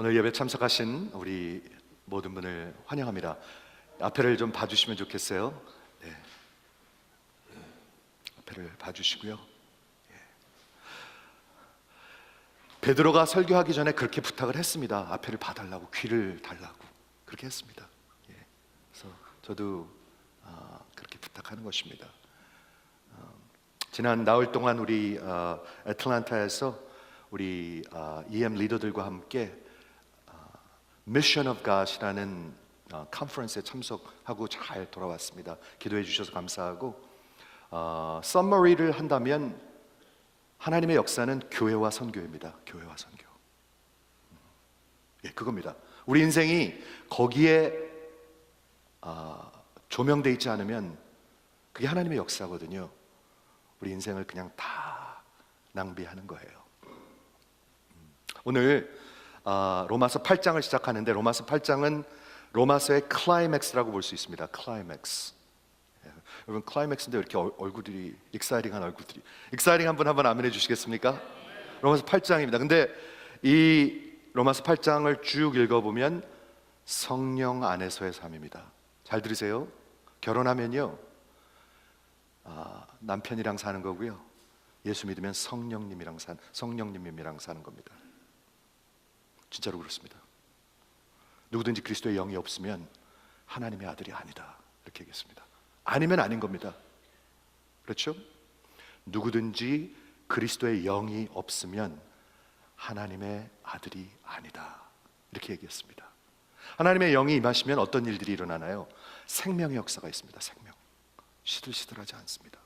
오늘 예배 참석하신 우리 모든 분을 환영합니다. 앞에를 좀 봐주시면 좋겠어요. 네. 앞에를 봐주시고요. 베드로가 설교하기 전에 그렇게 부탁을 했습니다. 앞에를 봐달라고, 귀를 달라고 그렇게 했습니다. 그래서 저도 그렇게 부탁하는 것입니다. 지난 나흘 동안 우리 애틀랜타에서 우리 EM 리더들과 함께 Mission of God이라는 컨퍼런스에 참석하고 잘 돌아왔습니다. 기도해 주셔서 감사하고, 서머리를 한다면 하나님의 역사는 교회와 선교입니다. 교회와 선교. 그겁니다. 우리 인생이 거기에 조명되어 있지 않으면 그게 하나님의 역사거든요. 우리 인생을 그냥 다 낭비하는 거예요. 오늘 로마서 8장을 시작하는데, 로마서 8장은 로마서의 클라이맥스라고 볼 수 있습니다. 클라이맥스. 여러분, 클라이맥스인데 이렇게 얼굴들이 익사이팅한 얼굴들이, 익사이팅 한번 아멘 해주시겠습니까? 로마서 8장입니다. 근데 이 로마서 8장을 쭉 읽어보면 성령 안에서의 삶입니다. 잘 들으세요. 결혼하면요, 남편이랑 사는 거고요, 예수 믿으면 성령님이랑 사는 겁니다. 진짜로 그렇습니다. 누구든지 그리스도의 영이 없으면 하나님의 아들이 아니다, 이렇게 얘기했습니다. 아니면 아닌 겁니다. 그렇죠? 누구든지 그리스도의 영이 없으면 하나님의 아들이 아니다, 이렇게 얘기했습니다. 하나님의 영이 임하시면 어떤 일들이 일어나나요? 생명의 역사가 있습니다. 생명. 시들시들하지 않습니다.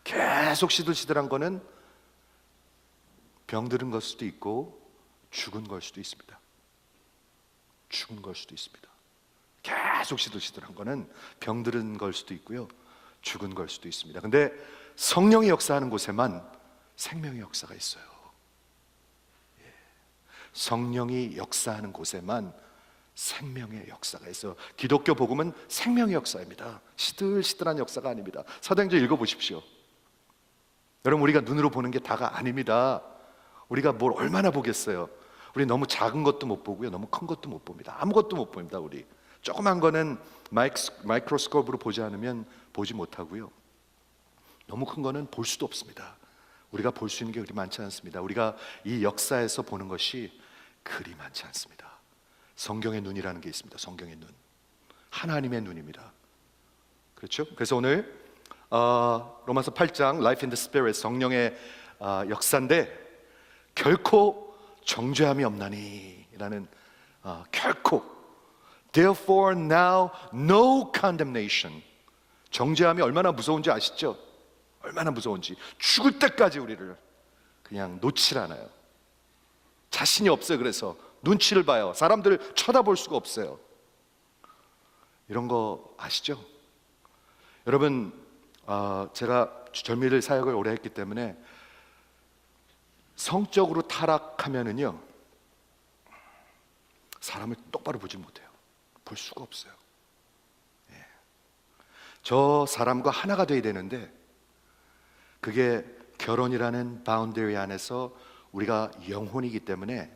계속 시들시들한 거는 병들은 걸 수도 있고 죽은 걸 수도 있습니다. 죽은 걸 수도 있습니다. 계속 시들시들한 거는 병들은 걸 수도 있고요, 죽은 걸 수도 있습니다. 근데 성령이 역사하는 곳에만 생명의 역사가 있어요. 성령이 역사하는 곳에만 생명의 역사가 있어요. 기독교 복음은 생명의 역사입니다. 시들시들한 역사가 아닙니다. 사도행전 읽어보십시오. 여러분, 우리가 눈으로 보는 게 다가 아닙니다. 우리가 뭘 얼마나 보겠어요. 우리 너무 작은 것도 못 보고요, 너무 큰 것도 못 봅니다. 아무것도 못 봅니다. 우리 조그만 거는 마이크로스코프로 보지 않으면 보지 못하고요, 너무 큰 거는 볼 수도 없습니다. 우리가 볼 수 있는 게 그리 많지 않습니다. 우리가 이 역사에서 보는 것이 그리 많지 않습니다. 성경의 눈이라는 게 있습니다. 성경의 눈, 하나님의 눈입니다. 그렇죠? 그래서 오늘 로마서 8장 Life in the Spirit, 성령의 역사인데, 결코 정죄함이 없나니 라는, 결코, Therefore now no condemnation. 정죄함이 얼마나 무서운지 아시죠? 얼마나 무서운지. 죽을 때까지 우리를 그냥 놓질 않아요. 자신이 없어요. 그래서 눈치를 봐요. 사람들을 쳐다볼 수가 없어요. 이런 거 아시죠? 여러분, 제가 절미를 사역을 오래 했기 때문에 성적으로 타락하면은요, 사람을 똑바로 보지 못해요. 볼 수가 없어요. 저 사람과 하나가 돼야 되는데, 그게 결혼이라는 바운더리 안에서 우리가 영혼이기 때문에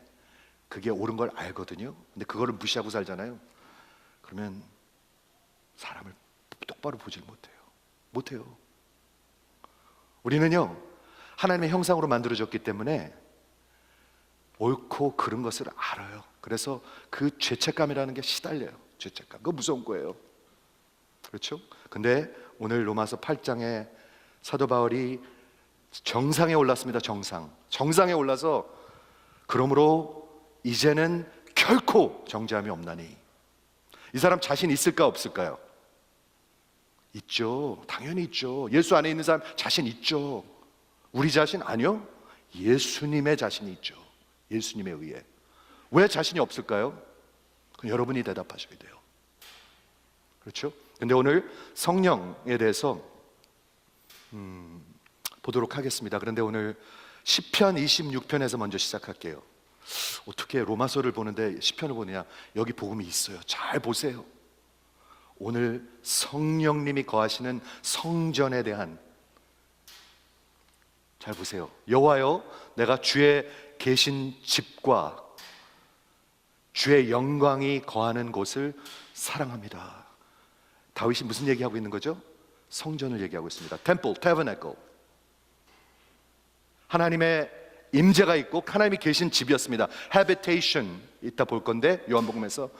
그게 옳은 걸 알거든요. 근데 그거를 무시하고 살잖아요. 그러면 사람을 똑바로 보질 못해요. 우리는요, 하나님의 형상으로 만들어졌기 때문에 옳고 그른 것을 알아요. 그래서 그 죄책감이라는 게 시달려요. 죄책감, 그거 무서운 거예요. 그렇죠? 근데 오늘 로마서 8장에 사도 바울이 정상에 올랐습니다. 정상에 올라서, 그러므로 이제는 결코 정죄함이 없나니. 이 사람 자신 있을까 없을까요? 있죠. 당연히 있죠. 예수 안에 있는 사람 자신 있죠. 우리 자신 아니요? 예수님의 자신이 있죠. 예수님에 의해. 왜 자신이 없을까요? 여러분이 대답하셔야 돼요. 그렇죠? 근데 오늘 성령에 대해서 보도록 하겠습니다. 그런데 오늘 시편 26편에서 먼저 시작할게요. 어떻게 로마서를 보는데 시편을 보느냐? 여기 복음이 있어요. 잘 보세요. 오늘 성령님이 거하시는 성전에 대한, 잘 보세요. 여호와여, 내가 주의 계신 집과 주의 영광이 거하는 곳을 사랑합니다. 다윗이 무슨 얘기하고 있는 거죠? 성전을 얘기하고 있습니다. Temple, Tabernacle. 하나님의 임재가 있고 하나님이 계신 집이었습니다. Habitation 이따 볼 건데 요한복음에서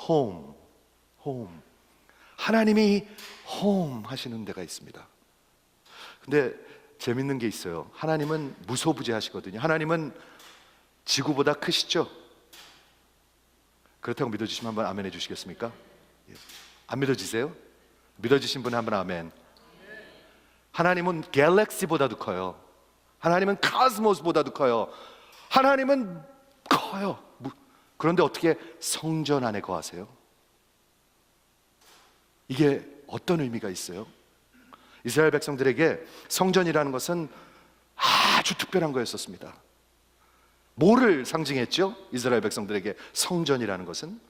Home, Home. 하나님이 Home 하시는 데가 있습니다. 근데 재밌는 게 있어요. 하나님은 무소부재하시거든요. 하나님은 지구보다 크시죠? 그렇다고 믿어주시면 한번 아멘 해주시겠습니까? 안 믿어지세요? 믿어주신 분은 한번 아멘. 하나님은 갤럭시보다도 커요. 하나님은 카스모스보다도 커요. 하나님은 커요. 그런데 어떻게 성전 안에 거하세요? 이게 어떤 의미가 있어요? 이스라엘 백성들에게 성전이라는 것은 아주 특별한 거였었습니다. 뭐를 상징했죠? 이스라엘 백성들에게 성전이라는 것은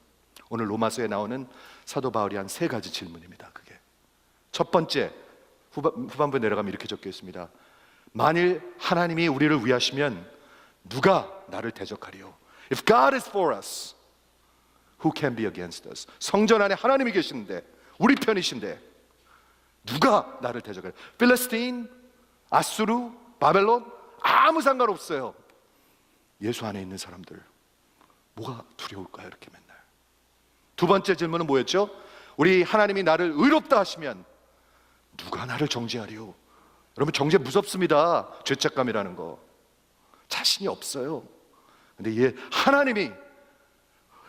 오늘 로마서에 나오는 사도 바울이 한 세 가지 질문입니다. 그게 첫 번째, 후반부에 내려가면 이렇게 적혀 있습니다. 만일 하나님이 우리를 위하시면 누가 나를 대적하리요? If God is for us, who can be against us? 성전 안에 하나님이 계시는데, 우리 편이신데 누가 나를 대적하리요? 필리스틴, 아수르, 바벨론 아무 상관없어요. 예수 안에 있는 사람들 뭐가 두려울까요? 이렇게 맨날. 두 번째 질문은 뭐였죠? 우리 하나님이 나를 의롭다 하시면 누가 나를 정죄하리요? 여러분, 정죄 무섭습니다. 죄책감이라는 거 자신이 없어요. 근데 하나님이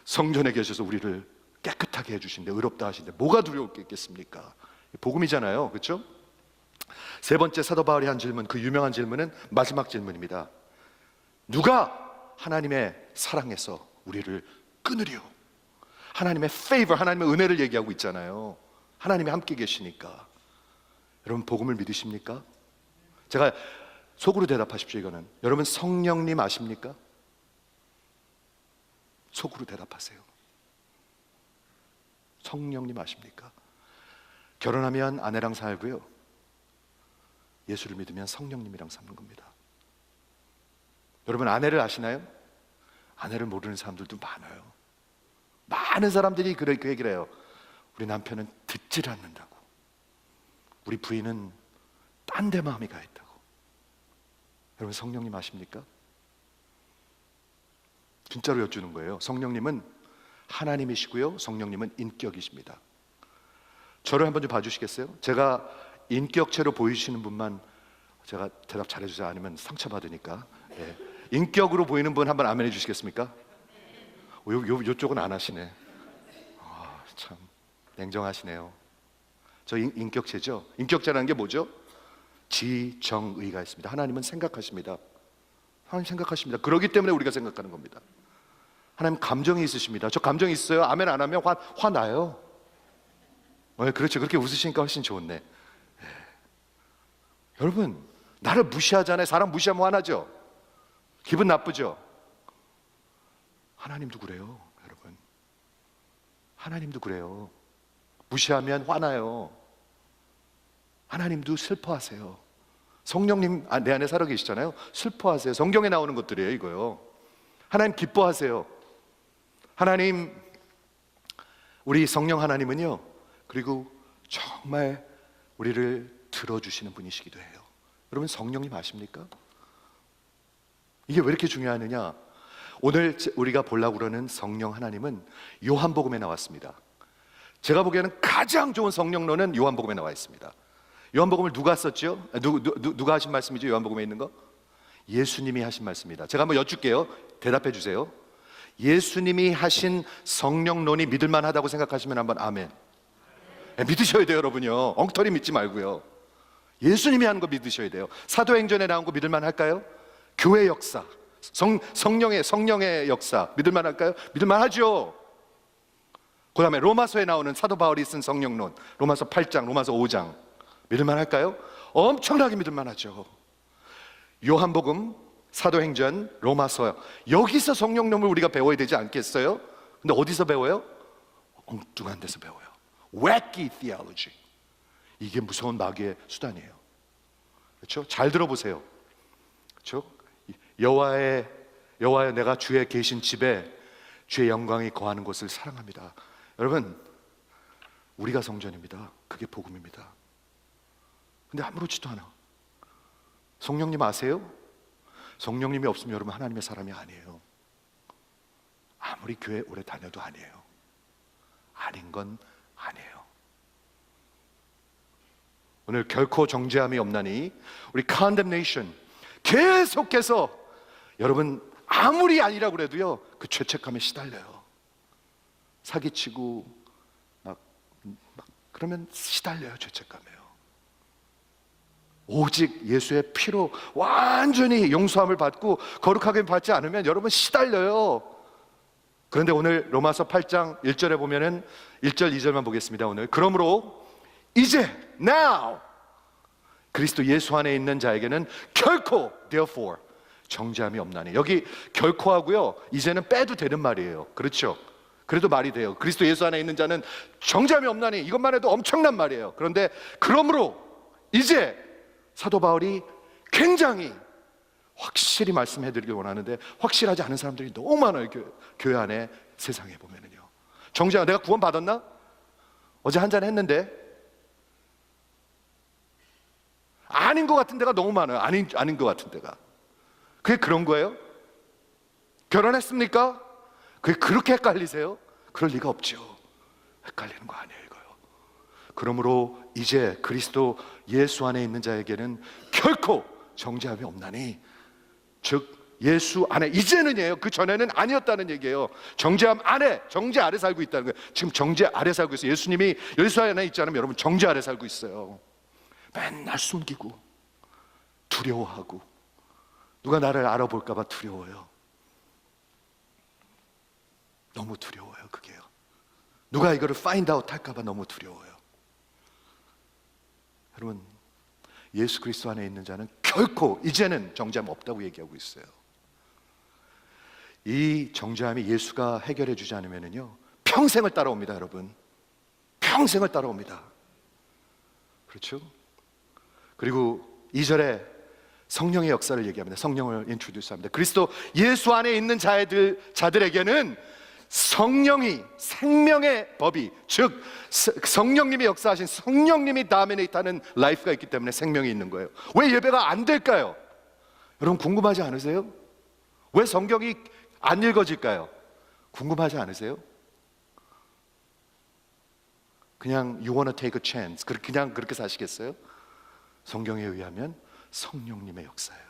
성전에 계셔서 우리를 깨끗하게 해주신데, 의롭다 하신데 뭐가 두려울 게 있겠습니까? 복음이잖아요, 그렇죠? 세 번째 사도 바울이 한 질문, 그 유명한 질문은 마지막 질문입니다. 누가 하나님의 사랑에서 우리를 끊으리요? 하나님의 favor, 하나님의 은혜를 얘기하고 있잖아요. 하나님이 함께 계시니까. 여러분, 복음을 믿으십니까? 제가 속으로 대답하십시오. 이거는 여러분, 성령님 아십니까? 속으로 대답하세요. 성령님 아십니까? 결혼하면 아내랑 살고요, 예수를 믿으면 성령님이랑 사는 겁니다. 여러분, 아내를 아시나요? 아내를 모르는 사람들도 많아요. 많은 사람들이 그 얘기를 해요. 우리 남편은 듣질 않는다고. 우리 부인은 딴 데 마음이 가 있다고. 여러분, 성령님 아십니까? 진짜로 여쭈는 거예요. 성령님은 하나님이시고요, 성령님은 인격이십니다. 저를 한번 좀 봐주시겠어요? 제가 인격체로 보이시는 분만 제가 대답 잘해주세요. 아니면 상처받으니까. 네. 인격으로 보이는 분 한번 아멘 해주시겠습니까? 요쪽은 안 하시네. 참 냉정하시네요. 저 인격체죠. 인격체라는 게 뭐죠? 지정의가 있습니다. 하나님은 생각하십니다. 하나님 생각하십니다. 그렇기 때문에 우리가 생각하는 겁니다. 하나님 감정이 있으십니다. 저 감정이 있어요. 아멘 안 하면 화나요. 그렇죠. 그렇게 웃으시니까 훨씬 좋네. 네. 여러분, 나를 무시하잖아요. 사람 무시하면 화나죠. 기분 나쁘죠. 하나님도 그래요, 여러분. 하나님도 그래요. 무시하면 화나요. 하나님도 슬퍼하세요. 성령님 내 안에 살아 계시잖아요. 슬퍼하세요. 성경에 나오는 것들이에요, 이거요. 하나님 기뻐하세요. 하나님, 우리 성령 하나님은요, 그리고 정말 우리를 들어주시는 분이시기도 해요. 여러분, 성령님 아십니까? 이게 왜 이렇게 중요하느냐? 오늘 우리가 보려고 그러는 성령 하나님은 요한복음에 나왔습니다. 제가 보기에는 가장 좋은 성령론은 요한복음에 나와 있습니다. 요한복음을 누가 썼죠? 누가 하신 말씀이죠? 요한복음에 있는 거? 예수님이 하신 말씀입니다. 제가 한번 여쭐게요. 대답해 주세요. 예수님이 하신 성령론이 믿을만하다고 생각하시면 한번 아멘. 믿으셔야 돼요, 여러분요. 엉터리 믿지 말고요. 예수님이 하는 거 믿으셔야 돼요. 사도행전에 나온 거 믿을만할까요? 교회 역사, 성령의 역사 믿을만할까요? 믿을만하죠. 그 다음에 로마서에 나오는 사도 바울이 쓴 성령론, 로마서 8장, 로마서 5장 믿을만할까요? 엄청나게 믿을만하죠. 요한복음, 사도행전, 로마서, 여기서 성령론을 우리가 배워야 되지 않겠어요? 근데 어디서 배워요? 엉뚱한 데서 배워요. Wacky theology. 이게 무서운 마귀의 수단이에요. 그렇죠? 잘 들어보세요. 그렇죠? 여호와의 내가 주의 계신 집에 주의 영광이 거하는 곳을 사랑합니다. 여러분, 우리가 성전입니다. 그게 복음입니다. 근데 아무렇지도 않아. 성령님 아세요? 성령님이 없으면 여러분 하나님의 사람이 아니에요. 아무리 교회 오래 다녀도 아니에요. 아닌 건 아니에요. 오늘 결코 정죄함이 없나니 우리 condemnation 계속해서 여러분 아무리 아니라고 그래도요 그 죄책감에 시달려요. 사기치고 막 그러면 시달려요. 죄책감에요. 오직 예수의 피로 완전히 용서함을 받고 거룩하게 받지 않으면 여러분 시달려요. 그런데 오늘 로마서 8장 1절에 보면은 1절 2절만 보겠습니다. 오늘 그러므로 이제 now 그리스도 예수 안에 있는 자에게는 결코 therefore 정죄함이 없나니, 여기 결코 하고요 이제는 빼도 되는 말이에요. 그렇죠? 그래도 말이 돼요. 그리스도 예수 안에 있는 자는 정죄함이 없나니, 이것만 해도 엄청난 말이에요. 그런데 그러므로 이제 사도 바울이 굉장히 확실히 말씀해드리길 원하는데 확실하지 않은 사람들이 너무 많아요. 교회 안에, 세상에 보면은요. 정죄야, 내가 구원 받았나? 어제 한잔 했는데 아닌 것 같은 데가 너무 많아요. 아닌 것 같은 데가. 그게 그런 거예요? 결혼했습니까? 그게 그렇게 헷갈리세요? 그럴 리가 없죠. 헷갈리는 거 아니에요, 이거요. 그러므로 이제 그리스도 예수 안에 있는 자에게는 결코 정죄함이 없나니, 즉 예수 안에, 이제는이에요. 그 전에는 아니었다는 얘기예요. 정죄함 안에, 정죄 아래 살고 있다는 거예요. 지금 정죄 아래 살고 있어요. 예수님이 예수 안에 있지 않으면 여러분 정죄 아래 살고 있어요. 맨날 숨기고 두려워하고 누가 나를 알아볼까 봐 두려워요. 너무 두려워요. 그게요. 누가 이거를 find out 할까 봐 너무 두려워요. 여러분, 예수 그리스도 안에 있는 자는 결코 이제는 정죄함 없다고 얘기하고 있어요. 이 정죄함이 예수가 해결해 주지 않으면요 평생을 따라옵니다. 여러분, 평생을 따라옵니다. 그렇죠? 그리고 2절에 성령의 역사를 얘기합니다. 성령을 인트로듀스합니다. 그리스도 예수 안에 있는 자들에게는 성령이, 생명의 법이, 즉 성령님이 역사하신, 성령님이 다미네이트하는 라이프가 있기 때문에 생명이 있는 거예요. 왜 예배가 안 될까요? 여러분 궁금하지 않으세요? 왜 성경이 안 읽어질까요? 궁금하지 않으세요? 그냥 you wanna take a chance, 그냥 그렇게 사시겠어요? 성경에 의하면 성령님의 역사예요.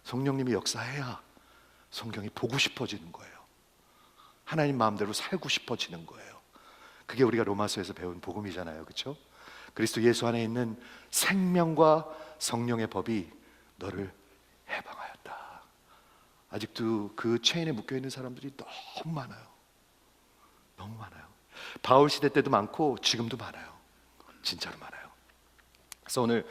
성령님이 역사해야 성경이 보고 싶어지는 거예요. 하나님 마음대로 살고 싶어지는 거예요. 그게 우리가 로마서에서 배운 복음이잖아요. 그렇죠? 그리스도 예수 안에 있는 생명과 성령의 법이 너를 해방하였다. 아직도 그 체인에 묶여있는 사람들이 너무 많아요. 너무 많아요. 바울 시대 때도 많고 지금도 많아요. 진짜로 많아요. 그래서 오늘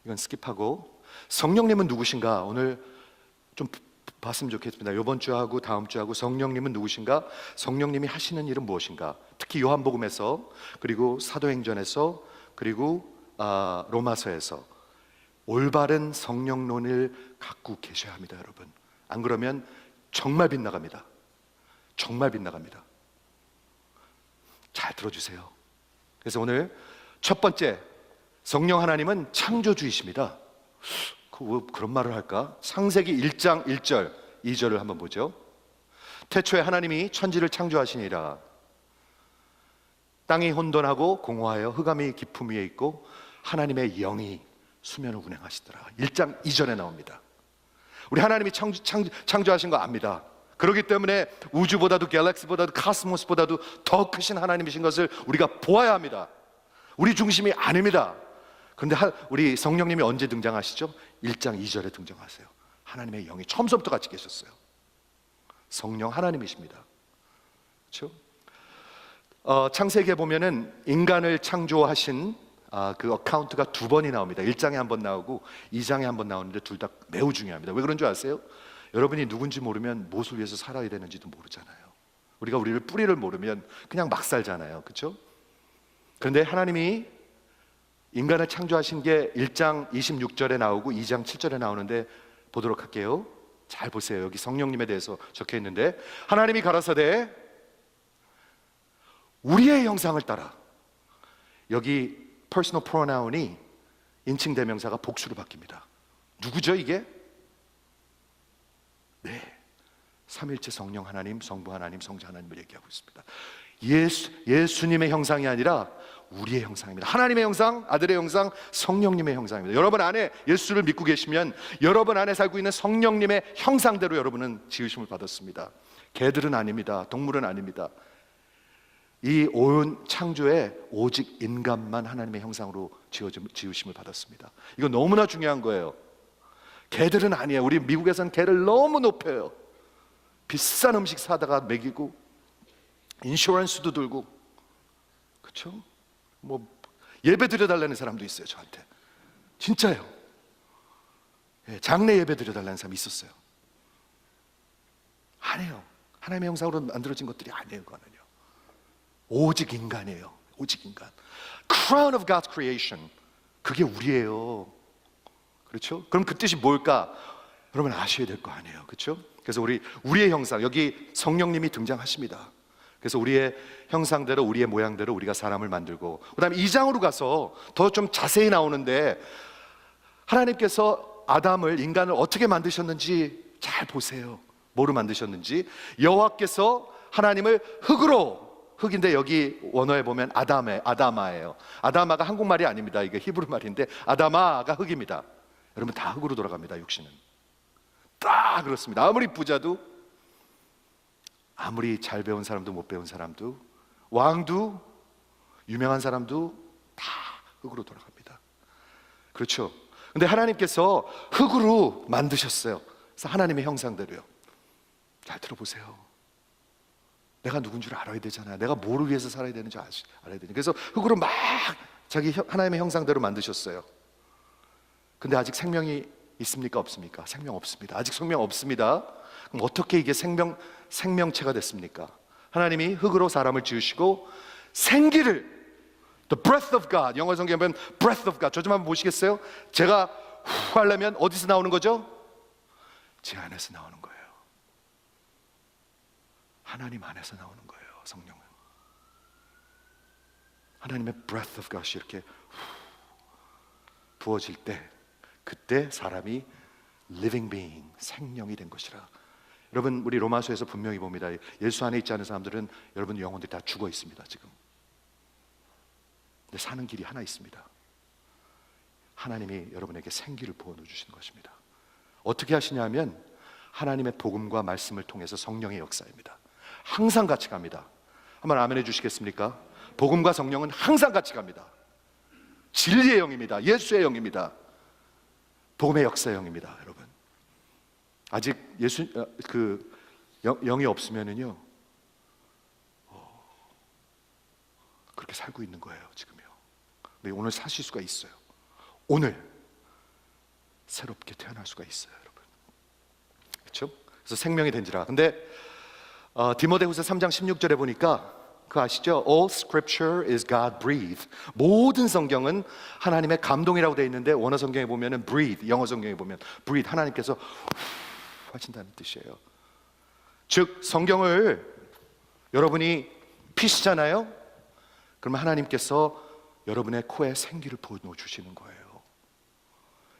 이건 스킵하고, 성령님은 누구신가 오늘 좀 봤으면 좋겠습니다. 이번 주하고 다음 주하고 성령님은 누구신가, 성령님이 하시는 일은 무엇인가, 특히 요한복음에서, 그리고 사도행전에서, 그리고 로마서에서 올바른 성령론을 갖고 계셔야 합니다. 여러분, 안 그러면 정말 빗나갑니다. 정말 빗나갑니다. 잘 들어주세요. 그래서 오늘 첫 번째, 성령 하나님은 창조주이십니다. 왜 그런 말을 할까? 창세기 1장 1절 2절을 한번 보죠. 태초에 하나님이 천지를 창조하시니라. 땅이 혼돈하고 공허하여 흑암이 깊음 위에 있고 하나님의 영이 수면을 운행하시더라. 1장 2절에 나옵니다. 우리 하나님이 창조하신 거 압니다. 그렇기 때문에 우주보다도 갤럭시보다도 카스모스보다도 더 크신 하나님이신 것을 우리가 보아야 합니다. 우리 중심이 아닙니다. 그런데 우리 성령님이 언제 등장하시죠? 1장 2절에 등장하세요. 하나님의 영이 처음부터 같이 계셨어요. 성령 하나님이십니다. 그렇죠? 창세기에 보면은 인간을 창조하신 그 어카운트가 두 번이 나옵니다. 1장에 한 번 나오고 2장에 한 번 나오는데 둘 다 매우 중요합니다. 왜 그런 줄 아세요? 여러분이 누군지 모르면 무엇을 위해서 살아야 되는지도 모르잖아요. 우리가 우리를 뿌리를 모르면 그냥 막 살잖아요. 그렇죠? 그런데 하나님이 인간을 창조하신 게 1장 26절에 나오고 2장 7절에 나오는데 보도록 할게요. 잘 보세요. 여기 성령님에 대해서 적혀 있는데, 하나님이 가라사대 우리의 형상을 따라. 여기 personal pronoun이 인칭 대명사가 복수로 바뀝니다. 누구죠 이게? 네, 삼일체 성령 하나님, 성부 하나님, 성자 하나님을 얘기하고 있습니다. 예수님의 형상이 아니라 우리의 형상입니다. 하나님의 형상, 아들의 형상, 성령님의 형상입니다. 여러분 안에 예수를 믿고 계시면 여러분 안에 살고 있는 성령님의 형상대로 여러분은 지으심을 받았습니다. 개들은 아닙니다. 동물은 아닙니다. 이 온 창조에 오직 인간만 하나님의 형상으로 지으심을 받았습니다. 이거 너무나 중요한 거예요. 개들은 아니에요. 우리 미국에서는 개를 너무 높여요. 비싼 음식 사다가 먹이고 인슈런스도 들고, 그렇죠? 뭐 예배 드려달라는 사람도 있어요. 저한테 진짜요. 장례 예배 드려달라는 사람이 있었어요. 아니에요. 하나님의 형상으로 만들어진 것들이 아니에요. 그거는요, 오직 인간이에요. 오직 인간. Crown of God's creation. 그게 우리예요. 그렇죠? 그럼 그 뜻이 뭘까? 여러분 아셔야 될 거 아니에요. 그렇죠? 그래서 우리의 형상, 여기 성령님이 등장하십니다. 그래서 우리의 형상대로, 우리의 모양대로 우리가 사람을 만들고, 그 다음에 2장으로 가서 더 좀 자세히 나오는데, 하나님께서 아담을, 인간을 어떻게 만드셨는지 잘 보세요. 뭐로 만드셨는지. 여호와께서 하나님을 흙인데 여기 원어에 보면 아다마예요. 아다마가 한국말이 아닙니다. 이게 히브리 말인데 아다마가 흙입니다. 여러분 다 흙으로 돌아갑니다. 육신은 딱 그렇습니다. 아무리 부자도, 아무리 잘 배운 사람도 못 배운 사람도, 왕도, 유명한 사람도 다 흙으로 돌아갑니다. 그렇죠? 근데 하나님께서 흙으로 만드셨어요. 그래서 하나님의 형상대로요. 잘 들어보세요. 내가 누군 줄 알아야 되잖아요. 내가 뭐를 위해서 살아야 되는지 알아야 되잖아요. 그래서 흙으로 막 하나님의 형상대로 만드셨어요. 근데 아직 생명이 있습니까? 없습니까? 생명 없습니다. 아직 생명 없습니다. 그럼 어떻게 이게 생명체가 됐습니까? 하나님이 흙으로 사람을 지으시고 생기를, the breath of God, 영어 성경에 보면 breath of God, 저 좀 한번 보시겠어요? 제가 후 하려면 어디서 나오는 거죠? 제 안에서 나오는 거예요. 하나님 안에서 나오는 거예요. 성령은 하나님의 breath of God이 이렇게 부어질 때, 그때 사람이 living being, 생명이 된 것이라. 여러분 우리 로마서에서 분명히 봅니다. 예수 안에 있지 않은 사람들은 여러분 영혼들이 다 죽어 있습니다. 지금. 근데 사는 길이 하나 있습니다. 하나님이 여러분에게 생기를 부어 주시는 것입니다. 어떻게 하시냐면 하나님의 복음과 말씀을 통해서 성령의 역사입니다. 항상 같이 갑니다. 한번 아멘 해주시겠습니까? 복음과 성령은 항상 같이 갑니다. 진리의 영입니다. 예수의 영입니다. 복음의 역사의 영입니다. 여러분 아직 영이 없으면은요 그렇게 살고 있는 거예요. 지금요. 근데 오늘 사실 수가 있어요. 오늘 새롭게 태어날 수가 있어요. 여러분 그렇죠? 그래서 생명이 된지라. 근데 디모데후서 3장 16절에 보니까 그거 아시죠? All scripture is God breathed. 모든 성경은 하나님의 감동이라고 되어 있는데 원어 성경에 보면은 breathe, 영어 성경에 보면 breathe, 하나님께서 하신다는 뜻이에요. 즉 성경을 여러분이 피시잖아요. 그러면 하나님께서 여러분의 코에 생기를 부어 주시는 거예요.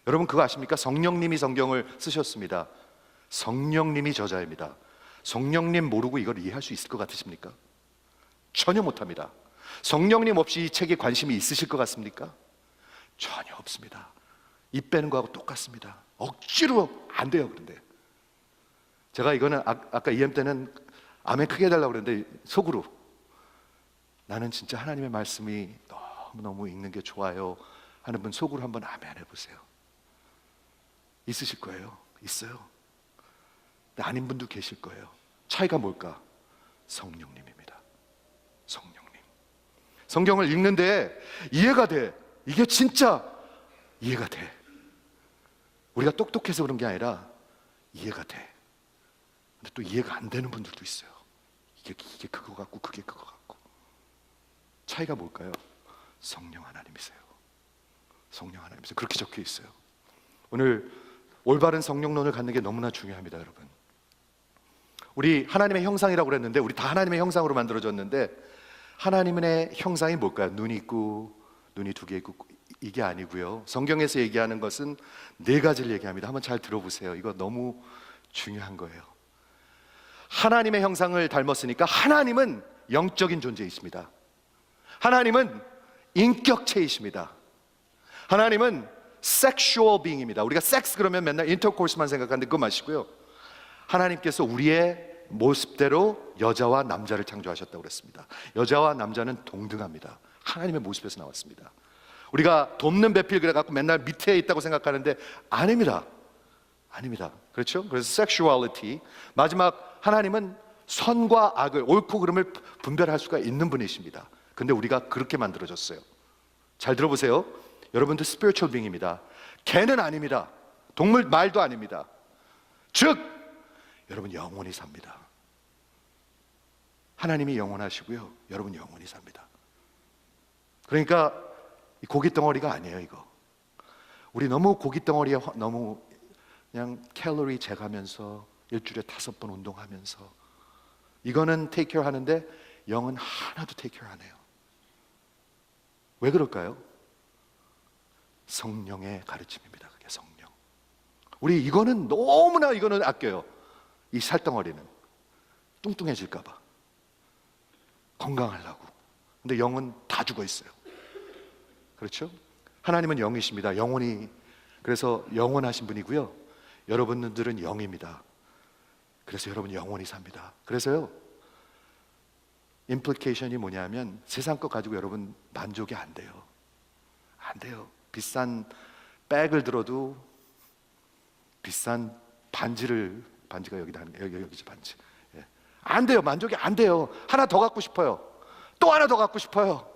여러분 그거 아십니까? 성령님이 성경을 쓰셨습니다. 성령님이 저자입니다. 성령님 모르고 이걸 이해할 수 있을 것 같으십니까? 전혀 못합니다. 성령님 없이 이 책에 관심이 있으실 것 같습니까? 전혀 없습니다. 입 빼는 거하고 똑같습니다. 억지로 안 돼요. 그런데 제가 이거는 아까 EM 때는 아멘 크게 해달라고 그랬는데 속으로 나는 진짜 하나님의 말씀이 너무너무 읽는 게 좋아요 하는 분 속으로 한번 아멘 해보세요. 있으실 거예요. 있어요. 근데 아닌 분도 계실 거예요. 차이가 뭘까? 성령님입니다. 성령님. 성경을 읽는데 이해가 돼. 이게 진짜 이해가 돼. 우리가 똑똑해서 그런 게 아니라 이해가 돼. 근데 또 이해가 안 되는 분들도 있어요. 이게 그거 같고 그게 그거 같고. 차이가 뭘까요? 성령 하나님이세요. 성령 하나님이세요. 그렇게 적혀 있어요. 오늘 올바른 성령론을 갖는 게 너무나 중요합니다, 여러분. 우리 하나님의 형상이라고 그랬는데 우리 다 하나님의 형상으로 만들어졌는데 하나님의 형상이 뭘까요? 눈이 있고 눈이 두 개 있고 이게 아니고요. 성경에서 얘기하는 것은 네 가지를 얘기합니다. 한번 잘 들어보세요. 이거 너무 중요한 거예요. 하나님의 형상을 닮았으니까 하나님은 영적인 존재이십니다. 하나님은 인격체이십니다. 하나님은 섹슈얼 빙입니다. 우리가 섹스 그러면 맨날 인터코스만 생각하는데 그거 마시고요. 하나님께서 우리의 모습대로 여자와 남자를 창조하셨다고 그랬습니다. 여자와 남자는 동등합니다. 하나님의 모습에서 나왔습니다. 우리가 돕는 배필 그래갖고 맨날 밑에 있다고 생각하는데 아닙니다. 아닙니다. 그렇죠? 그래서 섹슈얼리티, 마지막 하나님은 선과 악을, 옳고 그름을 분별할 수가 있는 분이십니다. 근데 우리가 그렇게 만들어졌어요. 잘 들어보세요. 여러분들 스피리추얼 빙입니다. 개는 아닙니다. 동물 말도 아닙니다. 즉 여러분 영원히 삽니다. 하나님이 영원하시고요, 여러분 영원히 삽니다. 그러니까 이 고기 덩어리가 아니에요. 이거 우리 너무 고기 덩어리에 너무 그냥 칼로리 재가면서 일주일에 5번 운동하면서 이거는 테이크 케어 하는데 영은 하나도 테이크 케어 안 해요. 왜 그럴까요? 성령의 가르침입니다. 그게 성령. 우리 이거는 너무나 이거는 아껴요. 이 살덩어리는 뚱뚱해질까 봐, 건강하려고. 근데 영은 다 죽어 있어요. 그렇죠? 하나님은 영이십니다. 영원히, 그래서 영원하신 분이고요, 여러분들은 영입니다. 그래서 여러분 영원히 삽니다. 그래서요, 임플리케이션이 뭐냐면 세상 것 가지고 여러분 만족이 안 돼요. 안 돼요. 비싼 백을 들어도 비싼 반지가 여기지 반지. 예. 안 돼요. 만족이 안 돼요. 하나 더 갖고 싶어요. 또 하나 더 갖고 싶어요.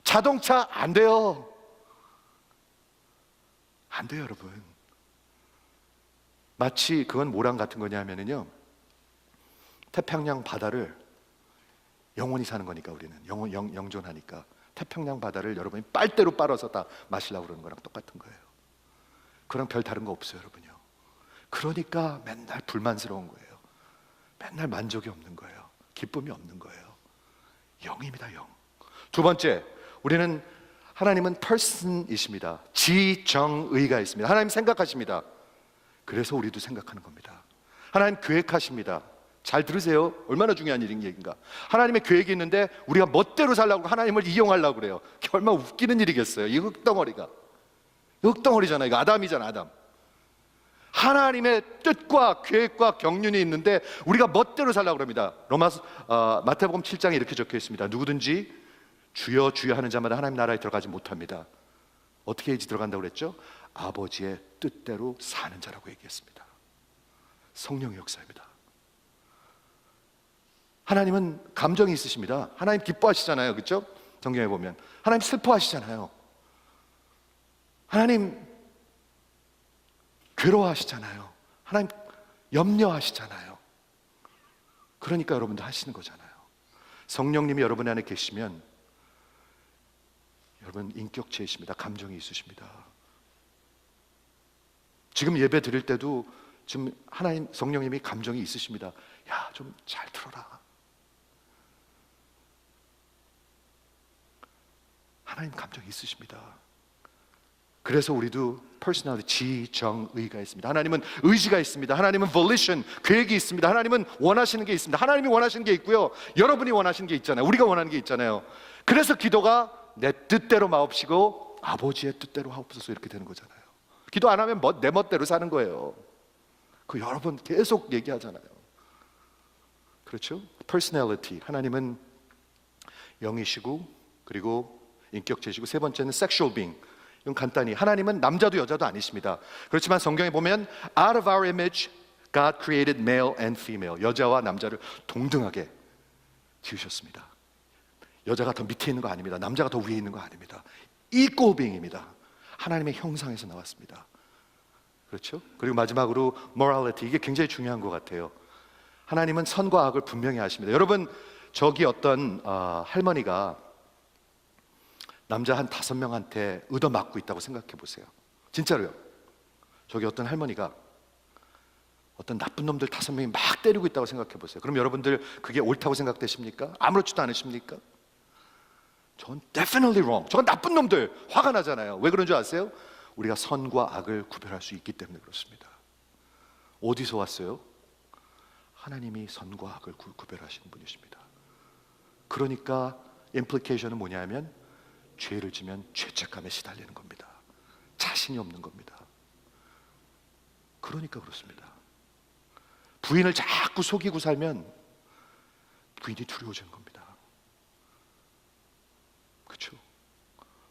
자동차 안 돼요. 안 돼요, 여러분. 마치 그건 뭐랑 같은 거냐면요, 태평양 바다를 영원히 사는 거니까, 우리는 영존하니까 태평양 바다를 여러분이 빨대로 빨아서 다 마시려고 그러는 거랑 똑같은 거예요. 그랑 별 다른 거 없어요, 여러분요. 그러니까 맨날 불만스러운 거예요. 맨날 만족이 없는 거예요. 기쁨이 없는 거예요. 영입니다, 영. 두 번째, 우리는 하나님은 person이십니다. 지정의가 있습니다. 하나님 생각하십니다. 그래서 우리도 생각하는 겁니다. 하나님 계획하십니다. 잘 들으세요. 얼마나 중요한 얘기인가. 하나님의 계획이 있는데 우리가 멋대로 살려고 하나님을 이용하려고 그래요. 얼마나 웃기는 일이겠어요. 이 흙덩어리가, 흙덩어리잖아요. 이거 아담이잖아, 아담. 하나님의 뜻과 계획과 경륜이 있는데 우리가 멋대로 살려고 합니다. 마태복음 7장에 이렇게 적혀 있습니다. 누구든지 주여 주여 하는 자마다 하나님 나라에 들어가지 못합니다. 어떻게 해야지 들어간다고 그랬죠? 아버지의 뜻대로 사는 자라고 얘기했습니다. 성령의 역사입니다. 하나님은 감정이 있으십니다. 하나님 기뻐하시잖아요. 그렇죠? 성경에 보면 하나님 슬퍼하시잖아요. 하나님 괴로워하시잖아요. 하나님 염려하시잖아요. 그러니까 여러분도 하시는 거잖아요. 성령님이 여러분 안에 계시면 여러분 인격체이십니다. 감정이 있으십니다. 지금 예배 드릴 때도 지금 하나님 성령님이 감정이 있으십니다. 야, 좀 잘 들어라. 하나님 감정이 있으십니다. 그래서 우리도 personality, 지정의가 있습니다. 하나님은 의지가 있습니다. 하나님은 volition, 계획이 있습니다. 하나님은 원하시는 게 있습니다. 하나님이 원하시는 게 있고요, 여러분이 원하시는 게 있잖아요. 우리가 원하는 게 있잖아요. 그래서 기도가 내 뜻대로 마옵시고 아버지의 뜻대로 하옵소서, 이렇게 되는 거잖아요. 기도 안 하면 내 멋대로 사는 거예요. 그 여러 번 계속 얘기하잖아요. 그렇죠? personality, 하나님은 영이시고 그리고 인격체시고, 세 번째는 sexual being. 이건 간단히 하나님은 남자도 여자도 아니십니다. 그렇지만 성경에 보면 out of our image God created male and female. 여자와 남자를 동등하게 지으셨습니다. 여자가 더 밑에 있는 거 아닙니다. 남자가 더 위에 있는 거 아닙니다. equal being입니다. 하나님의 형상에서 나왔습니다. 그렇죠? 그리고 마지막으로 morality, 이게 굉장히 중요한 것 같아요. 하나님은 선과 악을 분명히 아십니다. 여러분, 저기 어떤 할머니가 남자 한 5명한테 얻어맞고 있다고 생각해 보세요. 진짜로요. 저기 어떤 할머니가 어떤 나쁜 놈들 5명이 막 때리고 있다고 생각해 보세요. 그럼 여러분들 그게 옳다고 생각되십니까? 아무렇지도 않으십니까? 전 definitely wrong. 저건 나쁜 놈들. 화가 나잖아요. 왜 그런 줄 아세요? 우리가 선과 악을 구별할 수 있기 때문에 그렇습니다. 어디서 왔어요? 하나님이 선과 악을 구별하시는 분이십니다. 그러니까 implication은 뭐냐면 죄를 지면 죄책감에 시달리는 겁니다. 자신이 없는 겁니다. 그러니까 그렇습니다. 부인을 자꾸 속이고 살면 부인이 두려워지는 겁니다. 그렇죠?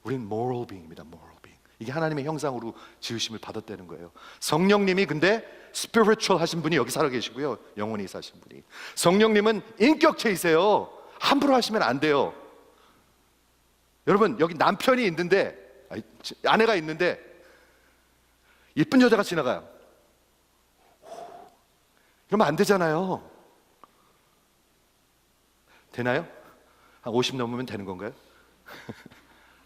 우린 moral being입니다. moral being. 이게 하나님의 형상으로 지으심을 받았다는 거예요. 성령님이 근데 spiritual 하신 분이 여기 살아 계시고요. 영원히 사신 분이. 성령님은 인격체이세요. 함부로 하시면 안 돼요. 여러분 여기 남편이 있는데 아내가 있는데 예쁜 여자가 지나가요. 이러면 안 되잖아요. 되나요? 한 50 넘으면 되는 건가요?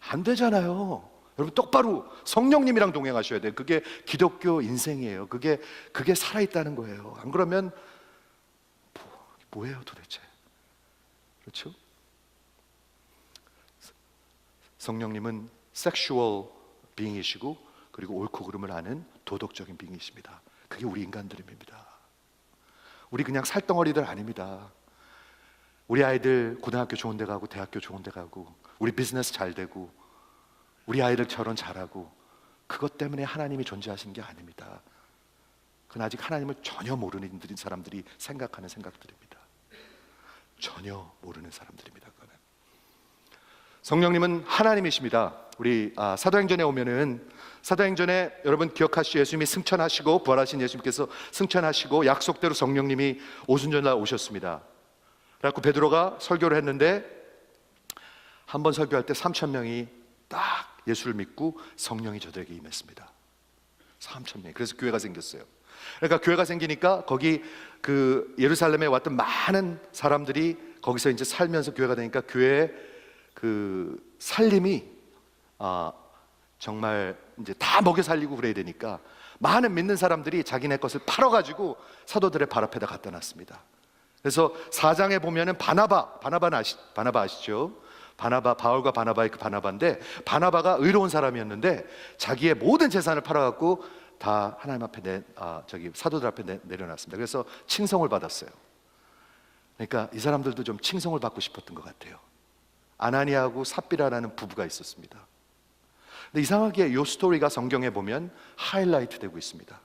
안 되잖아요. 여러분 똑바로 성령님이랑 동행하셔야 돼요. 그게 기독교 인생이에요. 그게 살아있다는 거예요. 안 그러면 뭐예요 도대체? 그렇죠? 성령님은 섹슈얼 빙이시고 그리고 옳고 그름을 아는 도덕적인 빙이십니다. 그게 우리 인간들입니다. 우리 그냥 살덩어리들 아닙니다. 우리 아이들 고등학교 좋은 데 가고 대학교 좋은 데 가고 우리 비즈니스 잘 되고 우리 아이들 결혼 잘하고 그것 때문에 하나님이 존재하신 게 아닙니다. 그건 아직 하나님을 전혀 모르는 사람들이 생각하는 생각들입니다. 전혀 모르는 사람들입니다. 그거는. 성령님은 하나님이십니다. 우리 사도행전에 오면은 사도행전에 여러분 기억하시죠? 예수님이 승천하시고 부활하신 예수님께서 승천하시고 약속대로 성령님이 오순절날 오셨습니다. 그래갖고 베드로가 설교를 했는데 한 번 설교할 때 3,000명이 딱 예수를 믿고 성령이 저들에게 임했습니다. 3,000명이. 그래서 교회가 생겼어요. 그러니까 교회가 생기니까 거기 그 예루살렘에 왔던 많은 사람들이 거기서 이제 살면서 교회가 되니까 교회의 그 살림이 정말 이제 다 먹여 살리고 그래야 되니까 많은 믿는 사람들이 자기네 것을 팔아가지고 사도들의 발 앞에다 갖다 놨습니다. 그래서 4장에 보면은 바나바 아시죠? 바울과 바나바의 그 바나바인데 바나바가 의로운 사람이었는데 자기의 모든 재산을 팔아갖고 다 하나님 앞에 사도들 앞에 내려놨습니다. 그래서 칭송을 받았어요. 그러니까 이 사람들도 좀 칭송을 받고 싶었던 것 같아요. 아나니아하고 삽비라라는 부부가 있었습니다. 근데 이상하게 이 스토리가 성경에 보면 하이라이트 되고 있습니다.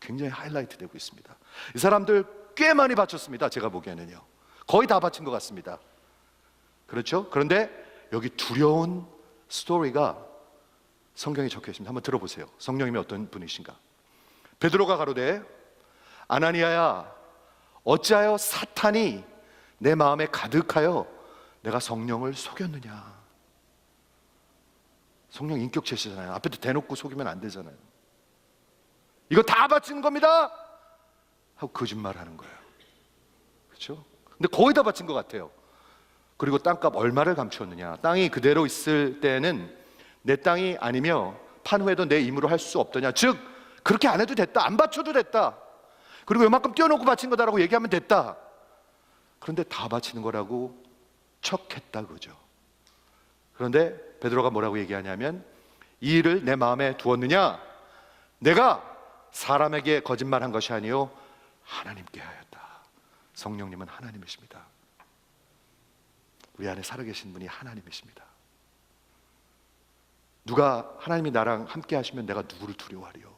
굉장히 하이라이트 되고 있습니다. 이 사람들 꽤 많이 바쳤습니다. 제가 보기에는요. 거의 다 바친 것 같습니다. 그렇죠? 그런데 여기 두려운 스토리가 성경에 적혀 있습니다. 한번 들어보세요. 성령님이 어떤 분이신가? 베드로가 가로되 아나니아야 어찌하여 사탄이 내 마음에 가득하여 내가 성령을 속였느냐? 성령 인격체시잖아요. 앞에도 대놓고 속이면 안 되잖아요. 이거 다 바치는 겁니다 하고 거짓말하는 거예요. 그렇죠? 근데 거의 다 바친 것 같아요. 그리고 땅값 얼마를 감추었느냐? 땅이 그대로 있을 때는 내 땅이 아니며 판후에도 내 임으로 할 수 없더냐? 즉 그렇게 안 해도 됐다, 안 바쳐도 됐다, 그리고 요만큼 떼어놓고 바친 거다라고 얘기하면 됐다. 그런데 다 바치는 거라고 척했다 그러죠. 그런데 베드로가 뭐라고 얘기하냐면 이 일을 내 마음에 두었느냐? 내가 사람에게 거짓말한 것이 아니요 하나님께 하였다. 성령님은 하나님이십니다. 우리 안에 살아계신 분이 하나님이십니다. 누가 하나님이 나랑 함께 하시면 내가 누구를 두려워하리요?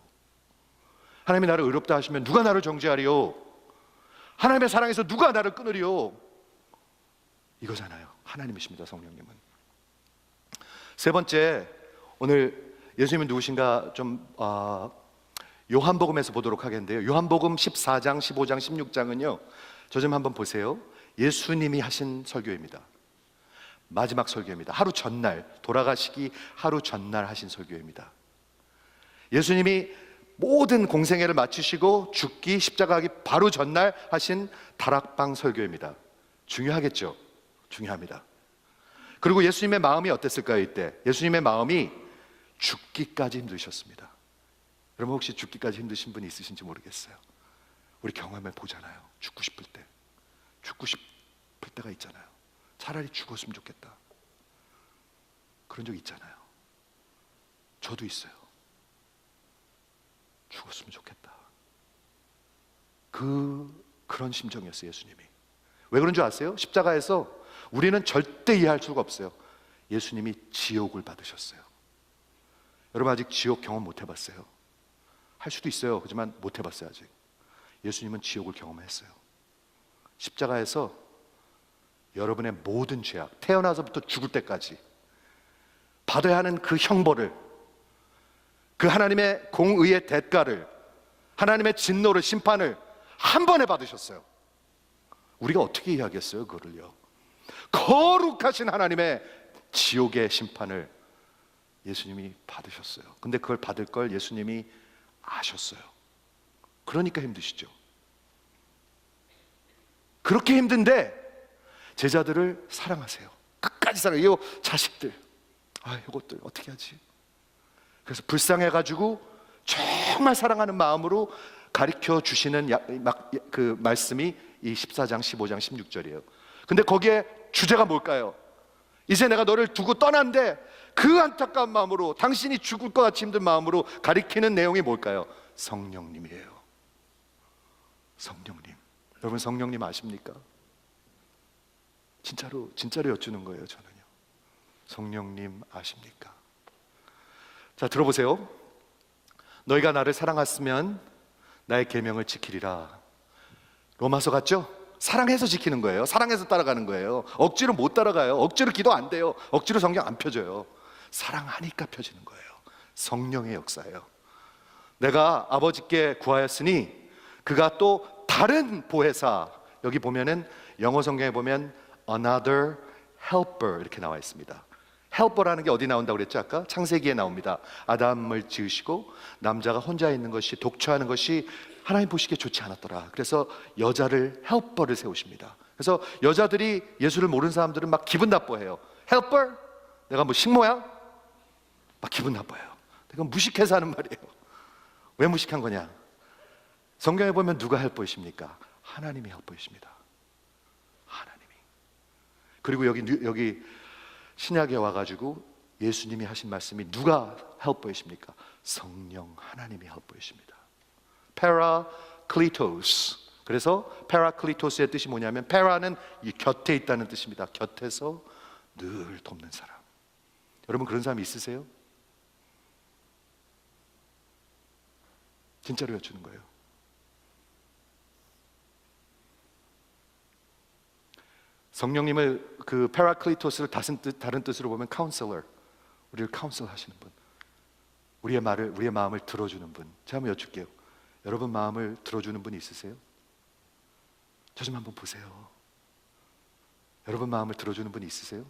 하나님이 나를 의롭다 하시면 누가 나를 정죄하리요? 하나님의 사랑에서 누가 나를 끊으리요? 이거잖아요. 하나님이십니다. 성령님은. 세 번째, 오늘 예수님은 누구신가 좀 요한복음에서 보도록 하겠는데요. 요한복음 14장, 15장, 16장은요 저 좀 한번 보세요. 예수님이 하신 설교입니다. 마지막 설교입니다. 하루 전날, 돌아가시기 하루 전날 하신 설교입니다. 예수님이 모든 공생애를 마치시고 죽기 십자가하기 바로 전날 하신 다락방 설교입니다. 중요하겠죠? 중요합니다. 그리고 예수님의 마음이 어땠을까요? 이때 예수님의 마음이 죽기까지 힘드셨습니다. 여러분 혹시 죽기까지 힘드신 분이 있으신지 모르겠어요. 우리 경험해 보잖아요. 죽고 싶을 때가 있잖아요. 차라리 죽었으면 좋겠다. 그런 적 있잖아요. 저도 있어요. 죽었으면 좋겠다. 그런 심정이었어요, 예수님이. 왜 그런 줄 아세요? 십자가에서 우리는 절대 이해할 수가 없어요. 예수님이 지옥을 받으셨어요. 여러분 아직 지옥 경험 못 해봤어요? 할 수도 있어요. 하지만 못 해봤어요 아직. 예수님은 지옥을 경험했어요. 십자가에서 여러분의 모든 죄악, 태어나서부터 죽을 때까지 받아야 하는 그 형벌을, 그 하나님의 공의의 대가를, 하나님의 진노를, 심판을 한 번에 받으셨어요. 우리가 어떻게 이해하겠어요 그거를요? 거룩하신 하나님의 지옥의 심판을 예수님이 받으셨어요. 근데 그걸 받을 걸 예수님이 아셨어요. 그러니까 힘드시죠. 그렇게 힘든데 제자들을 사랑하세요. 끝까지 사랑해요. 자식들, 이것들 어떻게 하지? 그래서 불쌍해가지고 정말 사랑하는 마음으로 가르쳐 주시는 그 말씀이 이 14장, 15장, 16절이에요. 근데 거기에 주제가 뭘까요? 이제 내가 너를 두고 떠난데 그 안타까운 마음으로, 당신이 죽을 것 같이 힘든 마음으로 가리키는 내용이 뭘까요? 성령님이에요. 성령님. 여러분 성령님 아십니까? 진짜로 여쭈는 거예요. 저는요. 성령님 아십니까? 자, 들어보세요. 너희가 나를 사랑했으면 나의 계명을 지키리라. 로마서 같죠? 사랑해서 지키는 거예요. 사랑해서 따라가는 거예요. 억지로 못 따라가요. 억지로 기도 안 돼요. 억지로 성경 안 펴져요. 사랑하니까 펴지는 거예요. 성령의 역사예요. 내가 아버지께 구하였으니 그가 또 다른 보혜사, 여기 보면은 영어 성경에 보면 another helper 이렇게 나와 있습니다. helper라는 게 어디 나온다고 그랬죠? 아까 창세기에 나옵니다. 아담을 지으시고 남자가 혼자 있는 것이, 독처하는 것이 하나님 보시기에 좋지 않았더라. 그래서 여자를 helper를 세우십니다. 그래서 여자들이 예수를 모르는 사람들은 막 기분 나빠해요. helper? 내가 뭐 식모야? 막 기분 나빠요. 내가 무식해서 하는 말이에요. 왜 무식한 거냐? 성경에 보면 누가 helper이십니까? 하나님이 helper이십니다. 하나님이. 그리고 여기 신약에 와가지고 예수님이 하신 말씀이 누가 helper이십니까? 성령 하나님이 helper이십니다. parakletos. 그래서 parakletos의 뜻이 뭐냐면, para는 이 곁에 있다는 뜻입니다. 곁에서 늘 돕는 사람. 여러분 그런 사람 있으세요? 진짜로 여쭈는 거예요. 성령님을 그 parakletos를 다른 뜻으로 보면 counselor, 우리를 카운슬 하시는 분, 우리의 마음을 들어주는 분. 제가 한번 여쭐게요. 여러분 마음을 들어주는 분이 있으세요? 저 좀 한번 보세요. 여러분 마음을 들어주는 분이 있으세요?